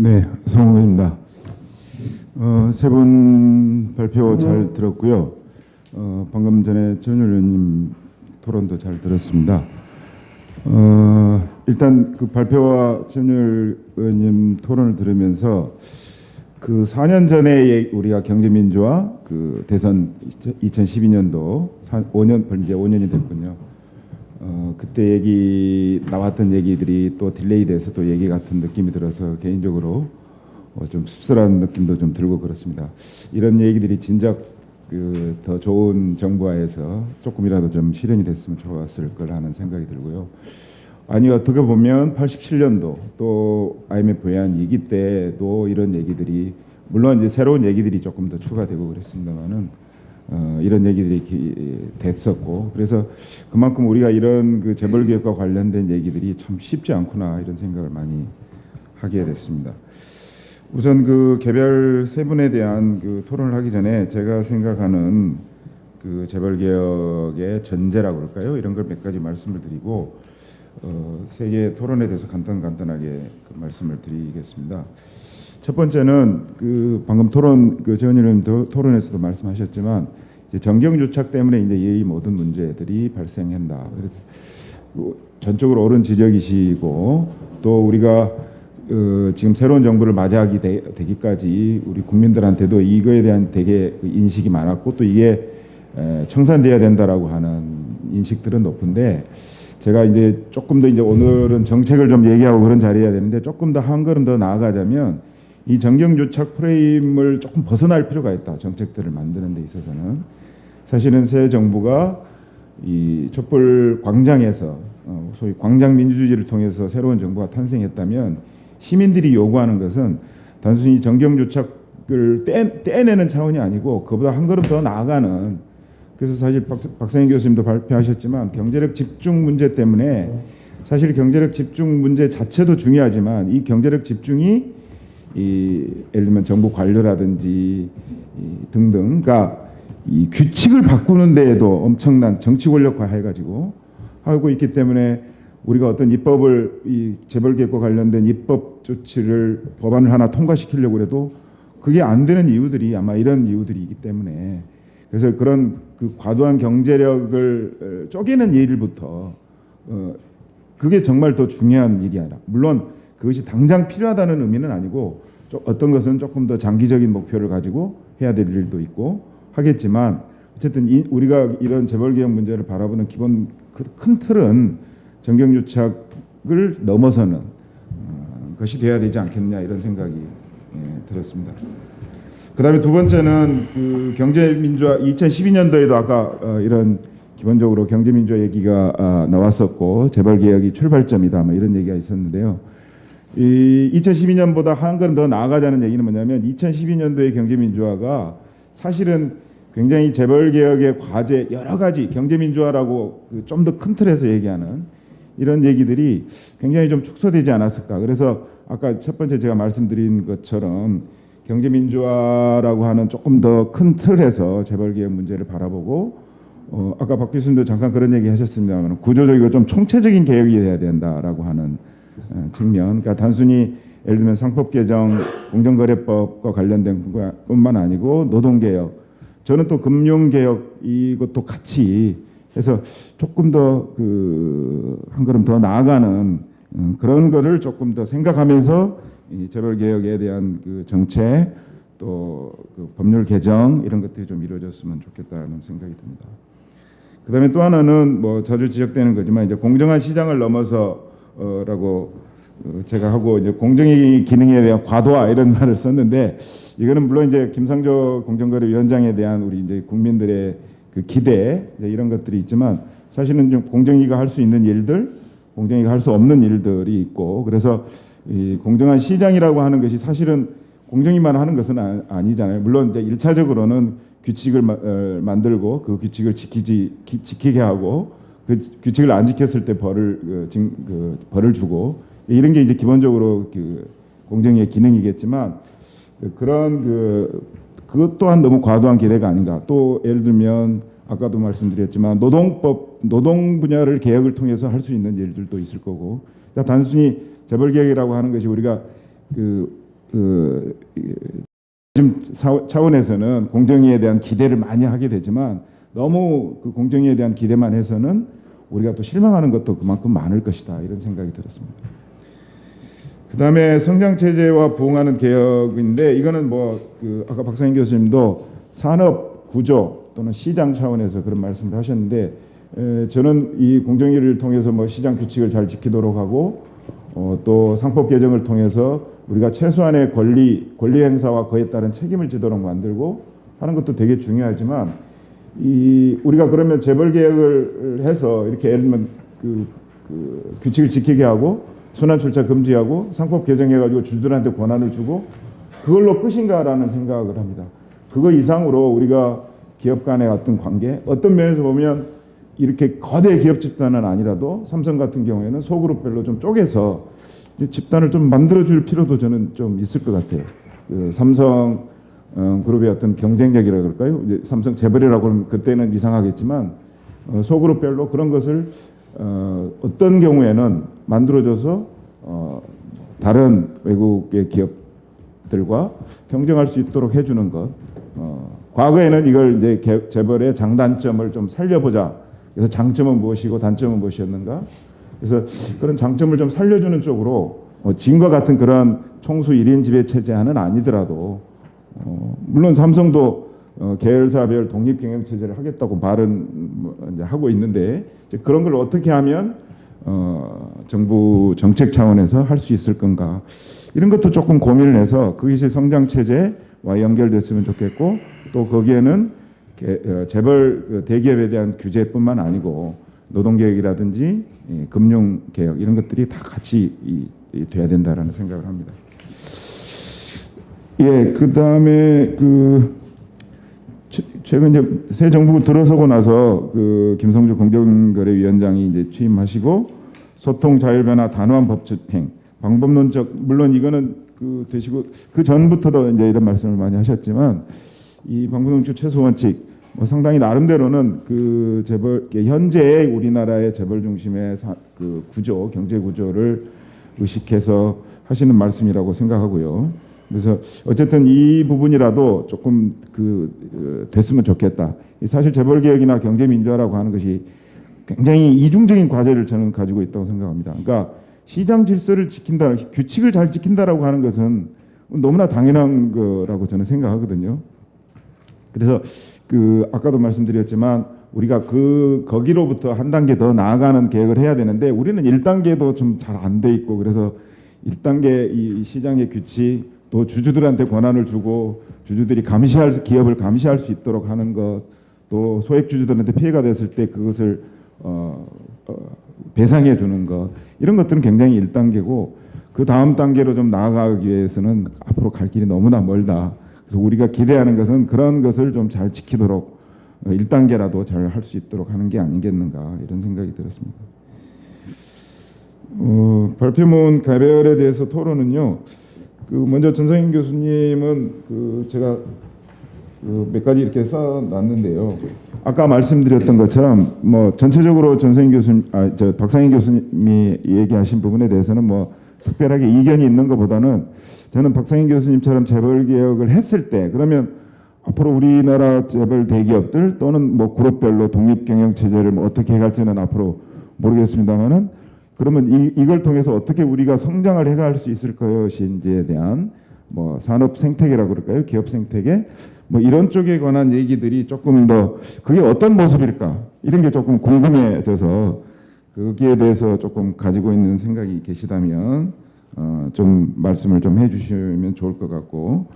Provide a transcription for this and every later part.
네, 성우입니다. 세 분 발표 잘 들었고요. 방금 전에 전율 의원님 토론도 잘 들었습니다. 일단 그 발표와 전율 의원님 토론을 들으면서 그 4년 전에 우리가 경제민주화 그 대선 2012년도 5년 이제 5년이 됐군요. 그때 나왔던 얘기들이 또 딜레이돼서 또 얘기 같은 느낌이 들어서 개인적으로 좀 씁쓸한 느낌도 좀 들고 그렇습니다. 이런 얘기들이 진작 더 좋은 정부하에서 조금이라도 좀 실현이 됐으면 좋았을 거라는 생각이 들고요. 아니 어떻게 보면 87년도 또 IMF 외환 위기 때도 이런 얘기들이 물론 이제 새로운 얘기들이 조금 더 추가되고 그랬습니다만은 이런 얘기들이 됐었고 그래서 그만큼 우리가 이런 그 재벌개혁과 관련된 얘기들이 참 쉽지 않구나 이런 생각을 많이 하게 됐습니다. 우선 그 개별 세 분에 대한 그 토론을 하기 전에 제가 생각하는 그 재벌개혁의 전제라고 그럴까요? 이런 걸 몇 가지 말씀을 드리고 세 개 토론에 대해서 간단하게 그 말씀을 드리겠습니다. 첫 번째는 그 방금 그 재원님 의원님 토론에서도 말씀하셨지만 이제 정경유착 때문에 이제 이 모든 문제들이 발생한다. 그래서 전적으로 옳은 지적이시고 또 우리가 지금 새로운 정부를 맞이하기 되기까지 우리 국민들한테도 이거에 대한 되게 인식이 많았고 또 이게 청산돼야 된다라고 하는 인식들은 높은데 제가 이제 조금 더 이제 오늘은 정책을 좀 얘기하고 그런 자리여야 되는데 조금 더 한 걸음 더 나아가자면 이 정경유착 프레임을 조금 벗어날 필요가 있다. 정책들을 만드는 데 있어서는 사실은 새 정부가 이 촛불 광장에서 소위 광장 민주주의를 통해서 새로운 정부가 탄생했다면 시민들이 요구하는 것은 단순히 정경유착을 떼내는 차원이 아니고 그보다 한 걸음 더 나아가는 그래서 사실 박상현 교수님도 발표하셨지만 경제력 집중 문제 때문에 사실 경제력 집중 문제 자체도 중요하지만 이 경제력 집중이 예를 들면 정부 관료라든지 등등, 그러니까 이 규칙을 바꾸는 데에도 엄청난 정치 권력화 해가지고 하고 있기 때문에 우리가 어떤 이 재벌개혁과 관련된 입법 조치를 법안을 하나 통과시키려고 해도 그게 안 되는 이유들이 아마 이런 이유들이기 때문에 그래서 그런 그 과도한 경제력을 쪼개는 일부터 그게 정말 더 중요한 일이 아니라 물론 그것이 당장 필요하다는 의미는 아니고 어떤 것은 조금 더 장기적인 목표를 가지고 해야 될 일도 있고 하겠지만 어쨌든 우리가 이런 재벌개혁 문제를 바라보는 기본 큰 틀은 정경유착을 넘어서는 것이 돼야 되지 않겠냐 이런 생각이 들었습니다. 그다음에 두 번째는 그 경제민주화 2012년도에도 아까 이런 기본적으로 경제민주화 얘기가 나왔었고 재벌개혁이 출발점이다 뭐 이런 얘기가 있었는데요. 이 2012년보다 한 걸음 더 나아가자는 얘기는 뭐냐면 2012년도의 경제민주화가 사실은 굉장히 재벌개혁의 과제 여러 가지 경제민주화라고 좀 더 큰 틀에서 얘기하는 이런 얘기들이 굉장히 좀 축소되지 않았을까. 그래서 아까 첫 번째 제가 말씀드린 것처럼 경제민주화라고 하는 조금 더 큰 틀에서 재벌개혁 문제를 바라보고 아까 박 교수님도 잠깐 그런 얘기 하셨습니다만 구조적이고 좀 총체적인 개혁이 돼야 된다라고 하는 측면, 그러니까 단순히 예를 들면 상법 개정, 공정거래법과 관련된 뿐만 아니고 노동개혁, 저는 또 금융개혁 이것도 같이 해서 조금 더 한 걸음 더 나아가는 그런 거를 조금 더 생각하면서 이 재벌개혁에 대한 그 정책 또 그 법률 개정 이런 것들이 좀 이루어졌으면 좋겠다는 생각이 듭니다. 그다음에 또 하나는 뭐 자주 지적되는 거지만 이제 공정한 시장을 넘어서라고 제가 하고 이제 공정의 기능에 대한 과도화 이런 말을 썼는데 이거는 물론 이제 김상조 공정거래위원장에 대한 우리 이제 국민들의 그 기대 이런 것들이 있지만 사실은 좀 공정위가 할 수 있는 일들, 공정위가 할 수 없는 일들이 있고 그래서 이 공정한 시장이라고 하는 것이 사실은 공정위만 하는 것은 아니잖아요. 물론 이제 1차적으로는 규칙을 만들고 그 규칙을 지키게 하고 그 규칙을 안 지켰을 때 벌을 주고 이런 게 이제 기본적으로 그 공정위의 기능이겠지만 그것 또한 너무 과도한 기대가 아닌가. 또 예를 들면 아까도 말씀드렸지만 노동 분야를 개혁을 통해서 할 수 있는 일들도 있을 거고 그러니까 단순히 재벌개혁이라고 하는 것이 우리가 그 지금 차원에서는 공정위에 대한 기대를 많이 하게 되지만 너무 그 공정위에 대한 기대만 해서는 우리가 또 실망하는 것도 그만큼 많을 것이다 이런 생각이 들었습니다. 그다음에 성장 체제와 부응하는 개혁인데 이거는 아까 박상인 교수님도 산업 구조 또는 시장 차원에서 그런 말씀을 하셨는데 저는 이 공정위를 통해서 시장 규칙을 잘 지키도록 하고 또 상법 개정을 통해서 우리가 최소한의 권리 행사와 그에 따른 책임을 지도록 만들고 하는 것도 되게 중요하지만 우리가 그러면 재벌 개혁을 해서 이렇게 예를 들면 그 규칙을 지키게 하고 순환 출자 금지하고 상법 개정해가지고 주주들한테 권한을 주고 그걸로 끝인가라는 생각을 합니다. 그거 이상으로 우리가 기업 간의 어떤 관계, 어떤 면에서 보면 이렇게 거대 기업 집단은 아니라도 삼성 같은 경우에는 소그룹별로 좀 쪼개서 집단을 좀 만들어줄 필요도 저는 좀 있을 것 같아요. 삼성 그룹의 어떤 경쟁력이라 그럴까요? 이제 삼성 재벌이라고 하면 그때는 이상하겠지만 소그룹별로 그런 것을 어떤 경우에는 만들어줘서 다른 외국의 기업들과 경쟁할 수 있도록 해주는 것. 과거에는 이걸 이제 재벌의 장단점을 좀 살려보자. 그래서 장점은 무엇이고 단점은 무엇이었는가? 그래서 그런 장점을 좀 살려주는 쪽으로 지금과 같은 그런 총수 1인 지배 체제는 아니더라도 물론 삼성도 계열사별 독립 경영 체제를 하겠다고 말은 이제 하고 있는데 이제 그런 걸 어떻게 하면 정부 정책 차원에서 할 수 있을 건가 이런 것도 조금 고민을 해서 그것이 성장 체제와 연결됐으면 좋겠고 또 거기에는 재벌 대기업에 대한 규제뿐만 아니고 노동개혁이라든지 금융개혁 이런 것들이 다 같이 돼야 된다라는 생각을 합니다. 예, 그 다음에 최근 이제 새 정부 들어서고 나서 김성주 공정거래위원장이 이제 취임하시고 소통 자율변화 단호한 법 집행 방법론적 물론 이거는 되시고 그 전부터도 이제 이런 말씀을 많이 하셨지만 이 방법론적 최소 원칙 상당히 나름대로는 재벌 현재의 우리나라의 재벌 중심의 구조 경제 구조를 의식해서 하시는 말씀이라고 생각하고요. 그래서 어쨌든 이 부분이라도 조금 됐으면 좋겠다. 사실 재벌 개혁이나 경제 민주화라고 하는 것이 굉장히 이중적인 과제를 저는 가지고 있다고 생각합니다. 그러니까 시장 질서를 지킨다, 규칙을 잘 지킨다라고 하는 것은 너무나 당연한 거라고 저는 생각하거든요. 그래서 아까도 말씀드렸지만 우리가 거기로부터 한 단계 더 나아가는 계획을 해야 되는데 우리는 1단계도 좀 잘 안 돼 있고 그래서 1단계 이 시장의 규칙 또 주주들한테 권한을 주고 주주들이 기업을 감시할 수 있도록 하는 것 또 소액 주주들한테 피해가 됐을 때 그것을 배상해 주는 것 이런 것들은 굉장히 1단계고 그 다음 단계로 좀 나아가기 위해서는 앞으로 갈 길이 너무나 멀다. 그래서 우리가 기대하는 것은 그런 것을 좀 잘 지키도록 1단계라도 잘 할 수 있도록 하는 게 아니겠는가 이런 생각이 들었습니다. 발표문 개별에 대해서 토론은요. 먼저 전성인 교수님은 제가 몇 가지 이렇게 써놨는데요. 아까 말씀드렸던 것처럼 전체적으로 전성인 교수님, 박상인 교수님이 얘기하신 부분에 대해서는 특별하게 이견이 있는 것보다는 저는 박상인 교수님처럼 재벌 개혁을 했을 때 그러면 앞으로 우리나라 재벌 대기업들 또는 그룹별로 독립 경영 체제를 어떻게 해갈지는 앞으로 모르겠습니다만은 그러면 이걸 통해서 어떻게 우리가 성장을 해갈 수 있을 것인지에 대한 산업 생태계라고 그럴까요? 기업 생태계 이런 쪽에 관한 얘기들이 조금 더 그게 어떤 모습일까 이런 게 조금 궁금해져서 거기에 대해서 조금 가지고 있는 생각이 계시다면 좀 말씀을 좀 해주시면 좋을 것 같고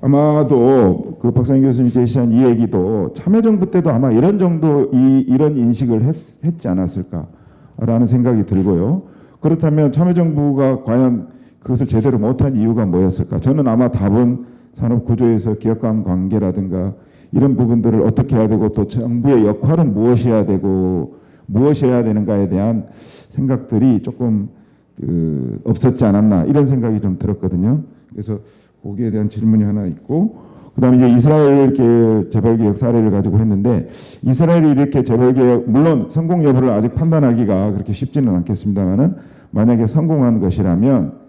아마도 박상인 교수님 제시한 이 얘기도 참여정부 때도 아마 이런 정도 이런 인식을 했지 않았을까라는 생각이 들고요. 그렇다면 참여정부가 과연 그것을 제대로 못한 이유가 뭐였을까? 저는 아마 답은 산업 구조에서 기업 간 관계라든가 이런 부분들을 어떻게 해야 되고 또 정부의 역할은 무엇이어야 되고 무엇이어야 되는가에 대한 생각들이 조금 없었지 않았나 이런 생각이 좀 들었거든요. 그래서 거기에 대한 질문이 하나 있고 그다음에 이제 이스라엘 이렇게 재벌개혁 사례를 가지고 했는데 이스라엘이 이렇게 재벌개혁 물론 성공 여부를 아직 판단하기가 그렇게 쉽지는 않겠습니다만은 만약에 성공한 것이라면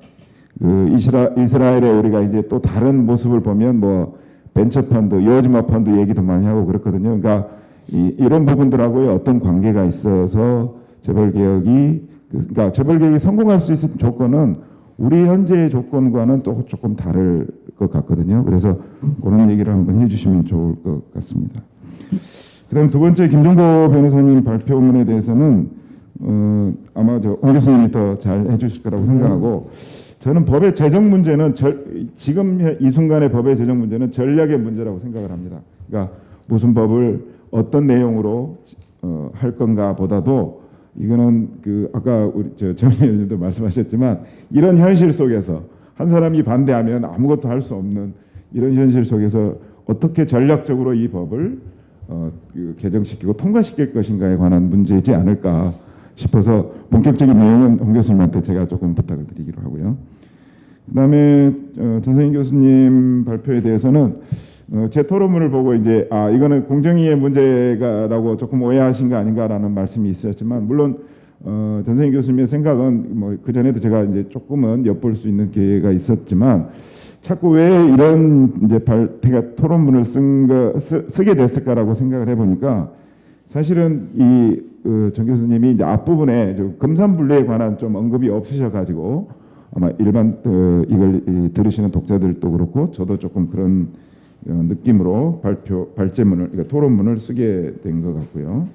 그 이스라엘에 우리가 이제 또 다른 모습을 보면 뭐 벤처 펀드, 요즈마 펀드 얘기도 많이 하고 그렇거든요. 그러니까 이런 부분들하고의 어떤 관계가 있어서 재벌 개혁이 그러니까 재벌 개혁이 성공할 수 있는 조건은 우리 현재의 조건과는 또 조금 다를 것 같거든요. 그래서 그런 얘기를 한번 해주시면 좋을 것 같습니다. 그다음 두 번째 김종보 변호사님 발표문에 대해서는 아마 홍 교수님이 더 잘 해주실 거라고 생각하고 저는 법의 제정 문제는 지금 이 순간의 법의 제정 문제는 전략의 문제라고 생각을 합니다. 그러니까 무슨 법을 어떤 내용으로 할 건가 보다도 이거는 그 아까 우리 정의 의원님도 말씀하셨지만 이런 현실 속에서 한 사람이 반대하면 아무것도 할 수 없는 이런 현실 속에서 어떻게 전략적으로 이 법을 개정시키고 통과시킬 것인가에 관한 문제이지 않을까 싶어서 본격적인 내용은 홍 교수님한테 제가 조금 부탁을 드리기로 하고요. 그다음에 전성인 교수님 발표에 대해서는 제 토론문을 보고 이제 이거는 공정위의 문제가라고 조금 오해하신 거 아닌가라는 말씀이 있었지만 물론 전성인 교수님의 생각은 뭐 그 전에도 제가 이제 조금은 엿볼 수 있는 기회가 있었지만 자꾸 왜 이런 이제 토론문을 쓰게 됐을까라고 생각을 해보니까 사실은 이 정 교수님이 이제 앞부분에 좀 금산분리에 관한 좀 언급이 없으셔가지고 아마 일반 이걸 들으시는 독자들도 그렇고 저도 조금 그런 느낌으로 발제문을 그러니까 토론문을 쓰게 된 것 같고요.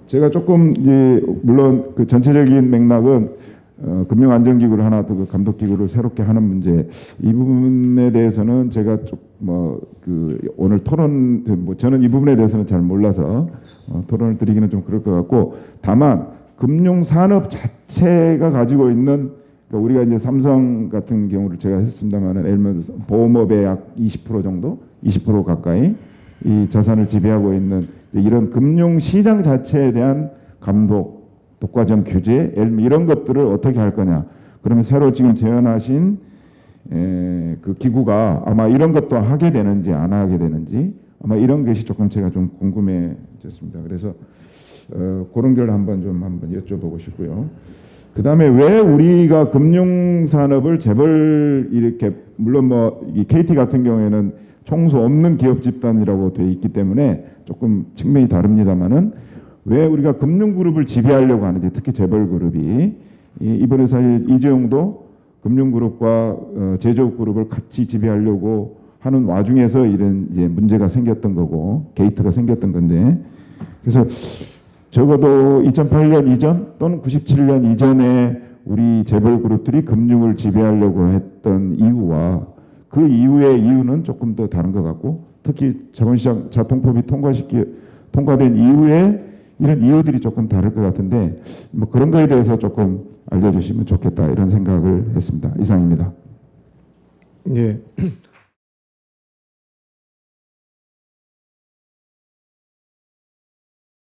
제가 조금 이제 물론 그 전체적인 맥락은 금융안전기구를 하나 더 감독기구를 새롭게 하는 문제 이 부분에 대해서는 제가 오늘 토론 저는 이 부분에 대해서는 잘 몰라서 토론을 드리기는 좀 그럴 것 같고 다만 금융산업 자체가 가지고 있는 그러니까 우리가 이제 삼성 같은 경우를 제가 했습니다만은 예를 들어서 보험업의 약 20% 정도 20% 가까이 이 자산을 지배하고 있는 이런 금융시장 자체에 대한 감독 독과점 규제 이런 것들을 어떻게 할 거냐. 그러면 새로 지금 제안하신 그 기구가 아마 이런 것도 하게 되는지 안 하게 되는지 아마 이런 것이 조금 제가 좀 궁금해졌습니다. 그래서 그런 걸 한번 여쭤보고 싶고요. 그 다음에 왜 우리가 금융산업을 재벌 이렇게 물론 뭐 이 KT 같은 경우에는 총수 없는 기업 집단이라고 되어 있기 때문에 조금 측면이 다릅니다만은 왜 우리가 금융그룹을 지배하려고 하는지 특히 재벌그룹이 이번에 사실 이재용도 금융그룹과 제조업그룹을 같이 지배하려고 하는 와중에서 이런 이제 문제가 생겼던 거고 게이트가 생겼던 건데 그래서 적어도 2008년 이전 또는 97년 이전에 우리 재벌그룹들이 금융을 지배하려고 했던 이유와 그 이후의 이유는 조금 더 다른 것 같고 특히 자본시장 자통법이 통과된 이후에 이런 이유들이 조금 다를 것 같은데 뭐 그런 거에 대해서 조금 알려주시면 좋겠다 이런 생각을 했습니다. 이상입니다. 네.